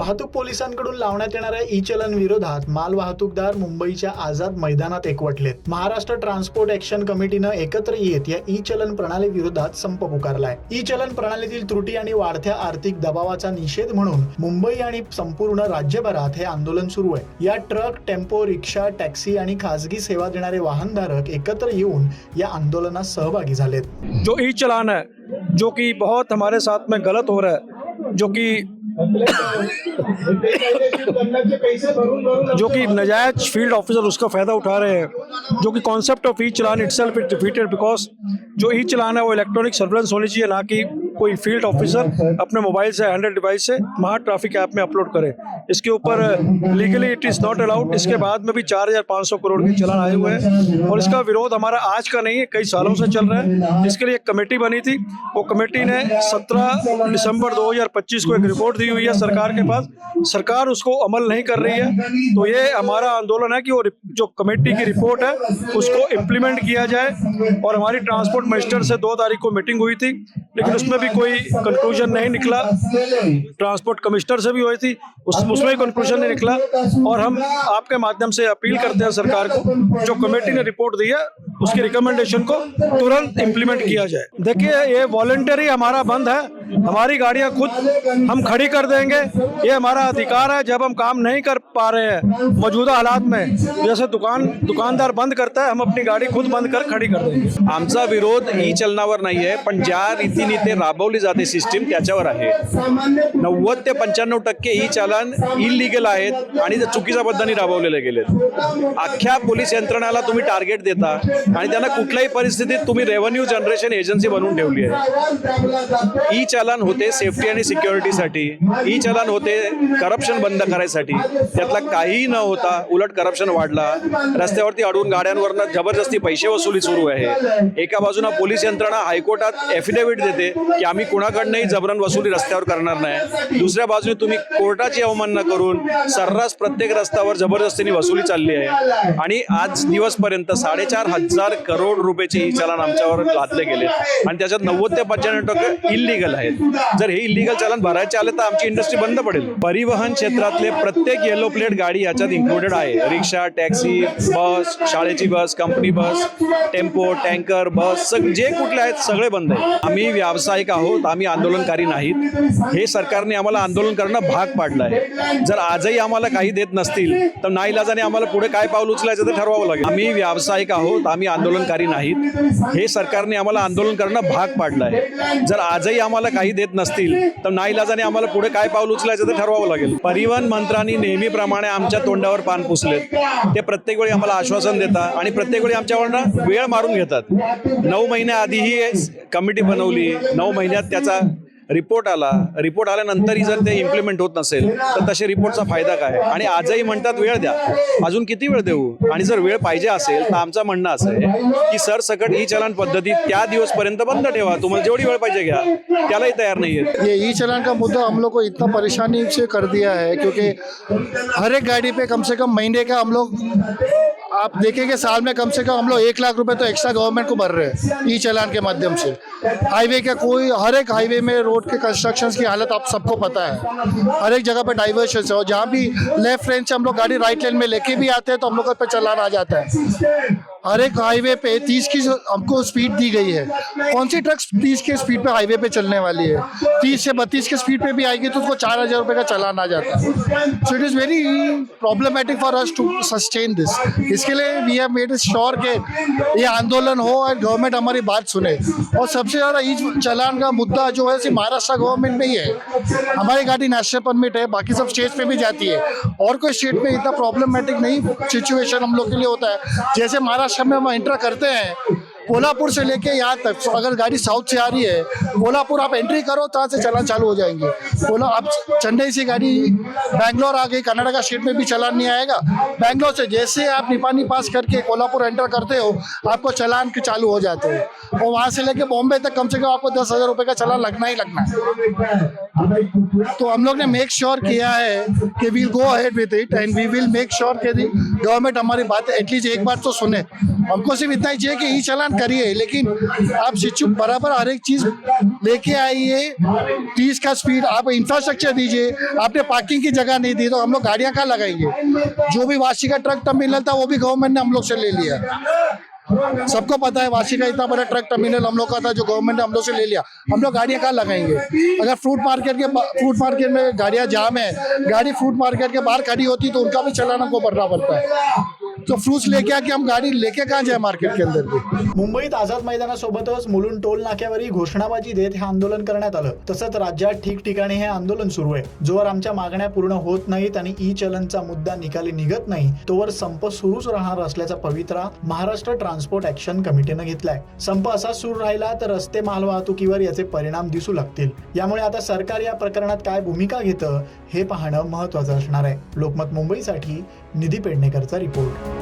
वाहतूक पोलिसांकडून लावण्यात येणाऱ्या ई चलन विरोधात माल वाहतूकदार मुंबईच्या आझाद मैदानात एकवटलेत। महाराष्ट्र ट्रान्सपोर्ट ॲक्शन कमिटीनं एकत्र येत या ई चलन प्रणाली विरोधात संप पुकारलाय। ई चलन प्रणालीतील त्रुटी आणि वाढत्या आर्थिक दबावाचा निषेध म्हणून मुंबई आणि संपूर्ण राज्यभरात हे आंदोलन सुरू आहे। या ट्रक, टेम्पो, रिक्षा, टॅक्सी आणि खासगी सेवा देणारे वाहनधारक एकत्र येऊन या आंदोलनात सहभागी झालेत। जो ई चलान है जो कि बहुत हमारे साथ में गलत हो रहा है, जो कि नजायज फील्ड ऑफिसर उसका फायदा उठा रहे हैं, जो कि concept of E challan itself is defeated because जो ई चलान है वो इलेक्ट्रॉनिक सर्वेलेंस होनी चाहिए, ना कि कोई फील्ड ऑफिसर अपने मोबाइल से हैंडल डिवाइस से महा ट्रैफिक ऐप में अपलोड करे। इसके ऊपर legally it is not allowed. इसके बाद में भी 4,500 करोड़ के चलान आए हुए हैं और इसका विरोध हमारा आज का नहीं है, कई सालों से चल रहा है। इसके लिए एक कमेटी बनी थी, वो कमेटी ने 17 दिसंबर 2025 को एक रिपोर्ट दी हुई है सरकार के पास। सरकार उसको अमल नहीं कर रही है, तो ये हमारा आंदोलन है कि वो जो कमेटी की रिपोर्ट है उसको इम्प्लीमेंट किया जाए। और हमारी ट्रांसपोर्ट मिनिस्टर से 2 तारीख को मीटिंग हुई थी, लेकिन उसमें भी कोई कंक्लूजन नहीं निकला। ट्रांसपोर्ट कमिश्नर से भी हुई थी, उसमें भी कंक्लूजन नहीं निकला। और हम आपके माध्यम से अपील करते हैं सरकार को, जो कमेटी ने रिपोर्ट दी है उसकी रिकमेंडेशन को तुरंत इम्प्लीमेंट किया जाए। देखिए, ये वॉलंटरी हमारा बंद है, हमारी गाड़ियां खुद हम खड़ी कर देंगे, ये हमारा अधिकार है। जब हम काम नहीं कर पा रहे हैं मौजूदा हालात में, जैसे दुकानदार बंद करता है, हम अपनी गाड़ी खुद बंद कर खड़ी कर देंगे। आमचा विरोध ई चलनावर नाही आहे, पण ज्या रीतीने ते राबवली जाते सिस्टीम त्याच्यावर आहे। 90 ते 95% ई चलन इलिगल आहेत आणि ते चुकीच्या पद्धतीने राबवलेले गेलेत। अख्ख्या पोलीस यंत्रणाला तुम्ही टार्गेट देता आणि त्यांना कुठल्याही परिस्थितीत तुम्ही रेव्हेन्यू जनरेशन एजन्सी बनवून ठेवली आहे। ई चलन होते सेफ्टी आणि सिक्युरिटीसाठी, ई चलन होते करप्शन बंद करायसाठी, त्यातला काहीही न होता उलट करप्शन वाढला। रस्त्यावरती अडवून गाड्यांवरनं जबरदस्ती पैसे वसुली सुरू आहे। एका बाजूला पोलीस यंत्रणा हायकोर्टात एफिडेव्हिट देते की आम्ही कुणाकडनंही जबरन वसुली रस्त्यावर करणार नाही। दुसऱ्या बाजूने तुम्ही कोर्टाची अवमानना करून सर्रास प्रत्येक रस्त्यावर जबरदस्तीने वसुली चालली आहे आणि आज दिवसपर्यंत 4,500 करोड रुपयाचे ई चलन आमच्यावर लादले गेले आणि त्याच्यात 90 ते 95% इल्लीगल आहेत। जर हे इल्लीगल चलन भरायचे आले तर आमची इंडस्ट्री बंद पडेल। परिवहन क्षेत्रातले प्रत्येक येलो प्लेट गाडी याच्यात इन्क्लुडेड आहे। रिक्षा, टॅक्सी, बस, शाळेची बस, कंपनी बस, टेम्पो, टँकर, बस जे कुठले आहेत सगळे बंद आहेत। आम्ही व्यावसायिक आहोत, आम्ही आंदोलनकारी नाहीत। हे सरकारने आम्हाला आंदोलन करणं भाग पाडलं आहे। जर आजही आम्हाला काही देत नसतील तर नाईलाजाने आम्हाला पुढे काय पाऊल उचलायचं ते ठरवावं लागेल। आम्ही व्यावसायिक आहोत, आम्ही आंदोलनकारी नाहीत। हे सरकारने आम्हाला आंदोलन करणं भाग पाडलं आहे। जर आजही आम्हाला काही देत नसतील तर नाईलाजाने आम्हाला पुढे काय पाऊल उचलायचं ते ठरवावं लागेल। परिवहन मंत्र्यांनी नेहमीप्रमाणे आमच्या तोंडावर पान पुसलेत। ते प्रत्येक वेळी आम्हाला आश्वासन देतात आणि प्रत्येक वेळी आमच्यावरनं वेळ मारून घेतात। 9 महिन्याआधी ही कमिटी बनवली, 9 महिन्यात त्याचा रिपोर्ट आल्यानंतरही जर ते इम्प्लिमेंट होत नसेल तर तसे रिपोर्टचा फायदा काय? आणि आजही म्हणतात वेळ द्या, अजून किती वेळ देऊ? आणि जर वेळ पाहिजे असेल तर आमचं म्हणणं असं आहे की सरसकट ई चलन पद्धती त्या दिवसपर्यंत बंद ठेवा, तुम्हाला जेवढी वेळ पाहिजे घ्या, त्यालाही तयार नाही आहेत। ये ई चलन का मुद्दा हम लोग को इतना परेशानी से कर दिया है क्योंकि हर एक गाड़ी पे कम से कम महीने का हम लोग, आप देखेंगे साल में कम से कम हम लोग 1 लाख रुपए तो एक्स्ट्रा गवर्नमेंट को भर रहे हैं ई चलान के माध्यम से। हाईवे का हर एक हाईवे में रोड के कंस्ट्रक्शंस की हालत आप सबको पता है। हर एक जगह पे डाइवर्शन है और जहाँ भी लेफ्ट लेन से हम लोग गाड़ी राइट लेन में लेके भी आते हैं तो हम लोग पे चलान आ जाता है। हर एक हाईवे पे 30 की हमको स्पीड दी गई है। कौन सी ट्रक 30 के स्पीड पे हाईवे पे चलने वाली है? 30 से 32 के स्पीड पे भी आएगी तो उसको 4,000 रुपये का चालान आ जाता है। So it is very problematic for us to sustain this. इसके लिए वी हैव मेड श्योर के ये आंदोलन हो और गवर्नमेंट हमारी बात सुने। और सबसे ज़्यादा ई चलान का मुद्दा जो है सिर्फ महाराष्ट्र गवर्नमेंट में ही है। हमारी गाड़ी नेशनल परमिट है, बाकी सब स्टेट्स में भी जाती है और कोई स्टेट में इतना प्रॉब्लमेटिक नहीं सिचुएशन हम लोग के लिए होता है। जैसे महाराष्ट्र में हम एंटर करते हैं कोल्हापुर से लेके यहाँ तक, अगर गाड़ी साउथ से आ रही है कोल्हापुर आप एंट्री करो तो से चलान चालू हो जाएंगे। अब चेन्नई से गाड़ी बैंगलोर आ गई, कर्नाटका स्टेट में भी चलान नहीं आएगा। बैंगलोर से जैसे आप निपानी पास करके कोल्हापुर एंटर करते हो आपको चलान के चालू हो जाते हैं और वहाँ से लेके बॉम्बे तक कम से कम आपको 10,000 रुपये का चलान लगना ही लगना है। तो हम लोग ने मेक श्योर किया है कि we'll go ahead with it and we will make sure कि गवर्नमेंट हमारी बात एटलीस्ट एक बार तो सुने। हमको सिर्फ इतना ही चाहिए कि ई चालान करिए, लेकिन आप शिक्षु बराबर हर एक चीज लेके आइए। 30 का स्पीड, आप इंफ्रास्ट्रक्चर दीजिए। आपने पार्किंग की जगह नहीं दी तो हम लोग गाड़ियां कहाँ लगाएंगे? जो भी वाशी का ट्रक टर्मिनल था वो भी गवर्नमेंट ने हम लोग से ले लिया। सबको पता है वाशी का इतना बड़ा ट्रक टर्मिनल हम लोग का था जो गवर्नमेंट ने हम लोग से ले लिया। हम लोग गाड़ियां कहाँ लगाएंगे? अगर फ्रूट मार्केट में गाड़ियां जाम है, गाड़ी फ्रूट मार्केट के बाहर खड़ी होती तो उनका भी चालान हमको भरना पड़ता है। तो फ्रूट्स लेके आके हम गाड़ी लेके कहाँ जाए मार्केट के अंदर भी? मुंबईत आझाद मैदानासोबतच मुलुंड टोल नाक्यावरही घोषणाबाजी देत हे आंदोलन करण्यात आलं। तसंच राज्यात ठिकठिकाणी हे आंदोलन सुरू आहे। जोवर आमच्या मागण्या पूर्ण होत नाहीत आणि ई चलनचा मुद्दा निकाली निघत नाही तोवर संप सुरूच राहणार असल्याचा पवित्रा महाराष्ट्र ट्रान्सपोर्ट ऍक्शन कमिटीने घेतलाय। संप असा सुरू राहिला तर रस्ते मालवाहतुकीवर याचे परिणाम दिसू लागतील। यामुळे आता सरकार या प्रकरणात काय भूमिका घेतं हे पाहणं महत्त्वाचं असणार आहे। लोकमत मुंबईसाठी निधी पेडणेकरचा रिपोर्ट।